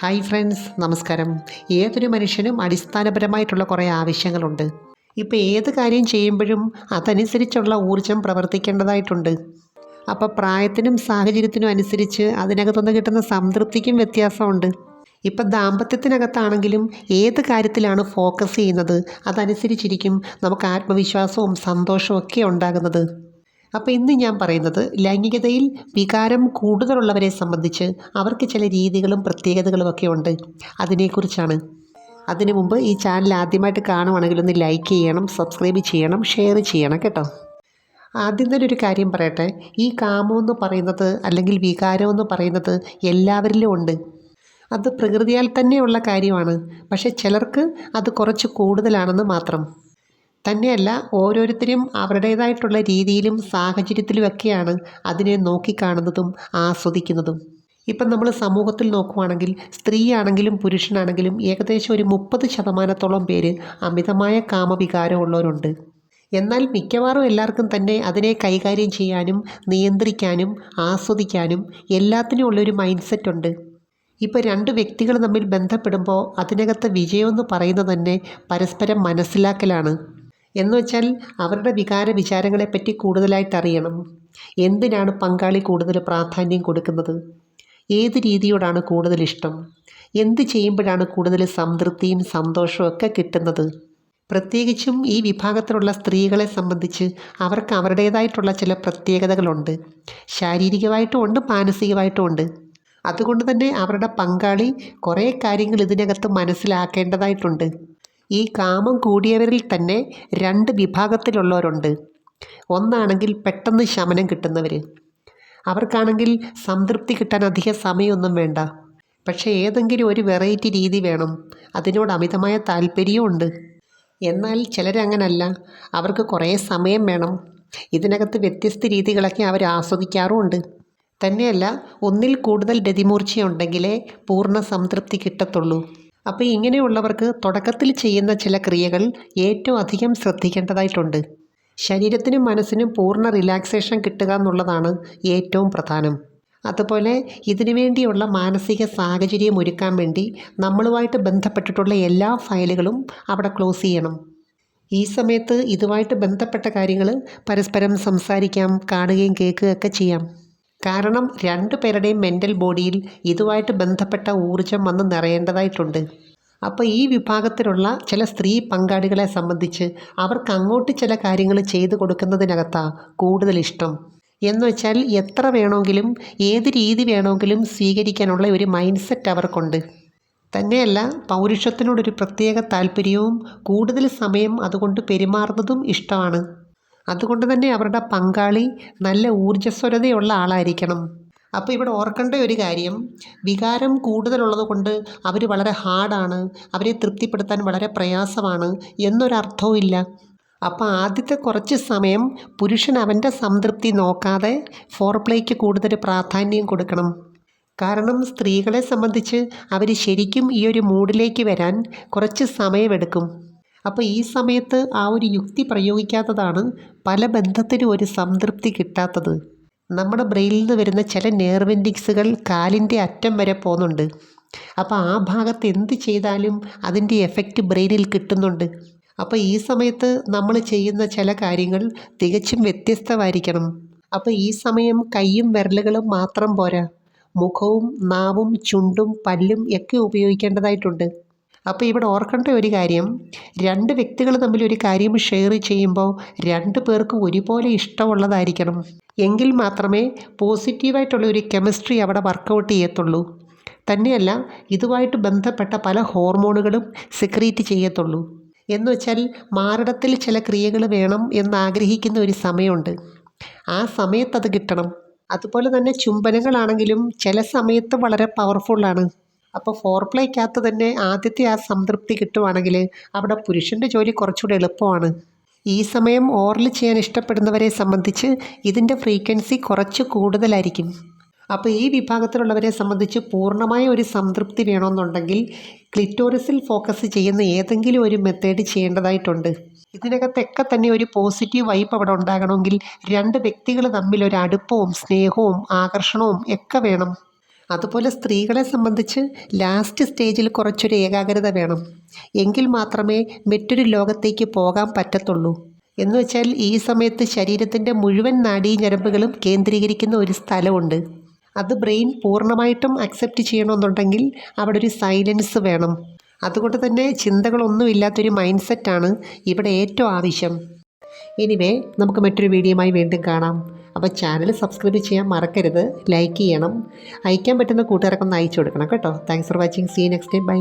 Hi friends, നമസ്കാരം. ഏതൊരു മനുഷ്യനും അടിസ്ഥാനപരമായിട്ടുള്ള കുറേ ആവശ്യങ്ങളുണ്ട്. ഇപ്പോൾ ഏത് കാര്യം ചെയ്യുമ്പോഴും അതനുസരിച്ചുള്ള ഊർജം പ്രവർത്തിക്കേണ്ടതായിട്ടുണ്ട്. അപ്പോൾ പ്രായത്തിനും സാഹചര്യത്തിനും അനുസരിച്ച് അതിനകത്തുനിന്ന് കിട്ടുന്ന സംതൃപ്തിക്കും വ്യത്യാസമുണ്ട്. ഇപ്പം ദാമ്പത്യത്തിനകത്താണെങ്കിലും ഏത് കാര്യത്തിലാണ് ഫോക്കസ് ചെയ്യുന്നത് അതനുസരിച്ചിരിക്കും നമുക്ക് ആത്മവിശ്വാസവും സന്തോഷവും ഒക്കെ ഉണ്ടാകുന്നത്. അപ്പോൾ ഇന്ന് ഞാൻ പറയുന്നത് ലൈംഗികതയിൽ വികാരം കൂടുതലുള്ളവരെ സംബന്ധിച്ച് അവർക്ക് ചില രീതികളും പ്രത്യേകതകളും ഒക്കെ ഉണ്ട്, അതിനെക്കുറിച്ചാണ്. അതിനു മുമ്പ് ഈ ചാനൽ ആദ്യമായിട്ട് കാണുവാണെങ്കിൽ ഒന്ന് ലൈക്ക് ചെയ്യണം, സബ്സ്ക്രൈബ് ചെയ്യണം, ഷെയർ ചെയ്യണം കേട്ടോ. ആദ്യം തന്നെ ഒരു കാര്യം പറയട്ടെ, ഈ കാമമെന്ന് പറയുന്നത് അല്ലെങ്കിൽ വികാരമെന്ന് പറയുന്നത് എല്ലാവരിലും ഉണ്ട്. അത് പ്രകൃതിയാൽ തന്നെയുള്ള കാര്യമാണ്. പക്ഷേ ചിലർക്ക് അത് കുറച്ച് കൂടുതലാണെന്ന് മാത്രം. തന്നെയല്ല, ഓരോരുത്തരും അവരുടേതായിട്ടുള്ള രീതിയിലും സാഹചര്യത്തിലുമൊക്കെയാണ് അതിനെ നോക്കിക്കാണുന്നതും ആസ്വദിക്കുന്നതും. ഇപ്പം നമ്മൾ സമൂഹത്തിൽ നോക്കുവാണെങ്കിൽ സ്ത്രീയാണെങ്കിലും പുരുഷനാണെങ്കിലും ഏകദേശം ഒരു 30% പേര് അമിതമായ കാമവികാരമുള്ളവരുണ്ട്. എന്നാൽ മിക്കവാറും എല്ലാവർക്കും തന്നെ അതിനെ കൈകാര്യം ചെയ്യാനും നിയന്ത്രിക്കാനും ആസ്വദിക്കാനും എല്ലാത്തിനും ഉള്ളൊരു മൈൻഡ് സെറ്റ് ഉണ്ട്. ഇപ്പോൾ രണ്ട് വ്യക്തികൾ തമ്മിൽ ബന്ധപ്പെടുമ്പോൾ അതിനകത്ത് വിജയമെന്ന് പറയുന്നത് തന്നെ പരസ്പരം മനസ്സിലാക്കലാണ്. എന്നുവെച്ചാൽ അവരുടെ വികാര വിചാരങ്ങളെപ്പറ്റി കൂടുതലായിട്ട് അറിയണം. എന്തിനാണ് പങ്കാളി കൂടുതൽ പ്രാധാന്യം കൊടുക്കുന്നത്, ഏത് രീതിയോടാണ് കൂടുതൽ ഇഷ്ടം, എന്ത് ചെയ്യുമ്പോഴാണ് കൂടുതൽ സംതൃപ്തിയും സന്തോഷവും ഒക്കെ കിട്ടുന്നത്. പ്രത്യേകിച്ചും ഈ വിഭാഗത്തിലുള്ള സ്ത്രീകളെ സംബന്ധിച്ച് അവർക്ക് അവരുടേതായിട്ടുള്ള ചില പ്രത്യേകതകളുണ്ട്. ശാരീരികമായിട്ടും ഉണ്ട്, മാനസികമായിട്ടും ഉണ്ട്. അതുകൊണ്ട് തന്നെ അവരുടെ പങ്കാളി കുറേ കാര്യങ്ങൾ ഇതിനകത്ത് മനസ്സിലാക്കേണ്ടതായിട്ടുണ്ട്. ഈ കാമം കൂടിയവരിൽ തന്നെ രണ്ട് വിഭാഗത്തിലുള്ളവരുണ്ട്. ഒന്നാണെങ്കിൽ പെട്ടെന്ന് ശമനം കിട്ടുന്നവർ. അവർക്കാണെങ്കിൽ സംതൃപ്തി കിട്ടാൻ അധിക സമയമൊന്നും വേണ്ട. പക്ഷേ ഏതെങ്കിലും ഒരു വെറൈറ്റി രീതി വേണം. അതിനോട് അമിതമായ താല്പര്യമുണ്ട്. എന്നാൽ ചിലരങ്ങനല്ല, അവർക്ക് കുറേ സമയം വേണം. ഇതിനകത്ത് വ്യത്യസ്ത രീതികളൊക്കെ അവർ ആസ്വദിക്കാറുമുണ്ട്. തന്നെയല്ല, ഒന്നിൽ കൂടുതൽ രതിമൂർച്ചയുണ്ടെങ്കിലേ പൂർണ്ണ സംതൃപ്തി കിട്ടത്തുള്ളൂ. അപ്പോൾ ഇങ്ങനെയുള്ളവർക്ക് തുടക്കത്തിൽ ചെയ്യുന്ന ചില ക്രിയകൾ ഏറ്റവും അധികം ശ്രദ്ധിക്കേണ്ടതായിട്ടുണ്ട്. ശരീരത്തിനും മനസ്സിനും പൂർണ്ണ റിലാക്സേഷൻ കിട്ടുക എന്നുള്ളതാണ് ഏറ്റവും പ്രധാനം. അതുപോലെ ഇതിനു വേണ്ടിയുള്ള മാനസിക സാഹചര്യം ഒരുക്കാൻ വേണ്ടി നമ്മളുമായിട്ട് ബന്ധപ്പെട്ടിട്ടുള്ള എല്ലാ ഫയലുകളും അവിടെ ക്ലോസ് ചെയ്യണം. ഈ സമയത്ത് ഇതുമായിട്ട് ബന്ധപ്പെട്ട കാര്യങ്ങൾ പരസ്പരം സംസാരിക്കാം, കാണുകയും കേൾക്കുകയൊക്കെ ചെയ്യാം. കാരണം രണ്ടു പേരുടെയും മെൻ്റൽ ബോഡിയിൽ ഇതുമായിട്ട് ബന്ധപ്പെട്ട ഊർജം വന്ന് നിറയേണ്ടതായിട്ടുണ്ട്. അപ്പോൾ ഈ വിഭാഗത്തിലുള്ള ചില സ്ത്രീ പങ്കാളികളെ സംബന്ധിച്ച് അവർക്ക് അങ്ങോട്ട് ചില കാര്യങ്ങൾ ചെയ്തു കൊടുക്കുന്നതിനകത്താണ് കൂടുതൽ ഇഷ്ടം. എന്ന് വെച്ചാൽ എത്ര വേണമെങ്കിലും ഏത് രീതി വേണമെങ്കിലും സ്വീകരിക്കാനുള്ള ഒരു മൈൻഡ് സെറ്റ് അവർക്കുണ്ട്. തന്നെയല്ല, പൗരുഷത്തിനോടൊരു പ്രത്യേക താല്പര്യവും കൂടുതൽ സമയം അതുകൊണ്ട് പെരുമാറുന്നതും ഇഷ്ടമാണ്. അതുകൊണ്ട് തന്നെ അവരുടെ പങ്കാളി നല്ല ഊർജ്ജസ്വലതയുള്ള ആളായിരിക്കണം. അപ്പോൾ ഇവിടെ ഓർക്കേണ്ട ഒരു കാര്യം, വികാരം കൂടുതലുള്ളത് കൊണ്ട് അവർ വളരെ ഹാർഡാണ്, അവരെ തൃപ്തിപ്പെടുത്താൻ വളരെ പ്രയാസമാണ് എന്നൊരർത്ഥവും ഇല്ല. അപ്പോൾ ആദ്യത്തെ കുറച്ച് സമയം പുരുഷൻ അവൻ്റെ സംതൃപ്തി നോക്കാതെ ഫോർപ്ലേക്ക് കൂടുതൽ പ്രാധാന്യം കൊടുക്കണം. കാരണം സ്ത്രീകളെ സംബന്ധിച്ച് അവർ ശരിക്കും ഈ ഒരു മൂഡിലേക്ക് വരാൻ കുറച്ച് സമയമെടുക്കും. അപ്പോൾ ഈ സമയത്ത് ആ ഒരു യുക്തി പ്രയോഗിക്കാത്തതാണ് പല ബന്ധത്തിനും ഒരു സംതൃപ്തി കിട്ടാത്തത്. നമ്മുടെ ബ്രെയിനിൽ നിന്ന് വരുന്ന ചില നെർവെൻഡിക്സുകൾ കാലിൻ്റെ അറ്റം വരെ പോകുന്നുണ്ട്. അപ്പോൾ ആ ഭാഗത്ത് എന്ത് ചെയ്താലും അതിൻ്റെ എഫക്റ്റ് ബ്രെയിനിൽ കിട്ടുന്നുണ്ട്. അപ്പോൾ ഈ സമയത്ത് നമ്മൾ ചെയ്യുന്ന ചില കാര്യങ്ങൾ തികച്ചും വ്യത്യസ്തമായിരിക്കണം. അപ്പോൾ ഈ സമയം കൈയും വിരലുകളും മാത്രം പോരാ, മുഖവും നാവും ചുണ്ടും പല്ലും ഒക്കെ ഉപയോഗിക്കേണ്ടതായിട്ടുണ്ട്. അപ്പോൾ ഇവിടെ ഓർക്കേണ്ട ഒരു കാര്യം, രണ്ട് വ്യക്തികൾ തമ്മിൽ ഒരു കാര്യം ഷെയർ ചെയ്യുമ്പോൾ രണ്ടു പേർക്കും ഒരുപോലെ ഇഷ്ടമുള്ളതായിരിക്കണം. എങ്കിൽ മാത്രമേ പോസിറ്റീവായിട്ടുള്ള ഒരു കെമിസ്ട്രി അവിടെ വർക്കൗട്ട് ചെയ്യത്തുള്ളൂ. തന്നെയല്ല, ഇതുമായിട്ട് ബന്ധപ്പെട്ട പല ഹോർമോണുകളും സെക്രീറ്റ് ചെയ്യത്തുള്ളൂ. എന്ന് വെച്ചാൽ മാറിടത്തിൽ ചില ക്രിയകൾ വേണം എന്നാഗ്രഹിക്കുന്ന ഒരു സമയമുണ്ട്. ആ സമയത്തത് കിട്ടണം. അതുപോലെ തന്നെ ചുംബനങ്ങളാണെങ്കിലും ചില സമയത്ത് വളരെ പവർഫുള്ളാണ്. അപ്പോൾ ഫോർപ്ലേക്കകത്ത് തന്നെ ആദ്യത്തെ ആ സംതൃപ്തി കിട്ടുവാണെങ്കിൽ അവിടെ പുരുഷൻ്റെ ജോലി കുറച്ചുകൂടി എളുപ്പമാണ്. ഈ സമയം ഓറൽ ചെയ്യാൻ ഇഷ്ടപ്പെടുന്നവരെ സംബന്ധിച്ച് ഇതിൻ്റെ ഫ്രീക്വൻസി കുറച്ച് കൂടുതലായിരിക്കും. അപ്പോൾ ഈ വിഭാഗത്തിലുള്ളവരെ സംബന്ധിച്ച് പൂർണ്ണമായ ഒരു സംതൃപ്തി വേണമെന്നുണ്ടെങ്കിൽ ക്ലിറ്റോറിസിൽ ഫോക്കസ് ചെയ്യുന്ന ഏതെങ്കിലും ഒരു മെത്തേഡ് ചെയ്യേണ്ടതായിട്ടുണ്ട്. ഇതിനകത്തൊക്കെ തന്നെ ഒരു പോസിറ്റീവ് വൈബ് അവിടെ ഉണ്ടാകണമെങ്കിൽ രണ്ട് വ്യക്തികൾ തമ്മിൽ ഒരു അടുപ്പവും സ്നേഹവും ആകർഷണവും ഒക്കെ വേണം. അതുപോലെ സ്ത്രീകളെ സംബന്ധിച്ച് ലാസ്റ്റ് സ്റ്റേജിൽ കുറച്ചൊരു ഏകാഗ്രത വേണം. എങ്കിൽ മാത്രമേ മറ്റൊരു ലോകത്തേക്ക് പോകാൻ പറ്റത്തുള്ളൂ. എന്ന് വെച്ചാൽ ഈ സമയത്ത് ശരീരത്തിൻ്റെ മുഴുവൻ നാഡീഞരമ്പുകളും കേന്ദ്രീകരിക്കുന്ന ഒരു സ്ഥലമുണ്ട്. അത് ബ്രെയിൻ പൂർണ്ണമായിട്ടും അക്സെപ്റ്റ് ചെയ്യണമെന്നുണ്ടെങ്കിൽ അവിടെ ഒരു സൈലൻസ് വേണം. അതുകൊണ്ട് തന്നെ ചിന്തകളൊന്നുമില്ലാത്തൊരു മൈൻഡ് സെറ്റാണ് ഇവിടെ ഏറ്റവും ആവശ്യം. എനിവേ, നമുക്ക് മറ്റൊരു വീഡിയോയുമായി വീണ്ടും കാണാം. അപ്പോൾ ചാനൽ സബ്സ്ക്രൈബ് ചെയ്യാൻ മറക്കരുത്, ലൈക്ക് ചെയ്യണം, അയക്കാൻ പറ്റുന്ന കൂട്ടുകാർക്കൊന്ന് അയച്ചു കൊടുക്കണം കേട്ടോ. Thanks for watching. See next day. By.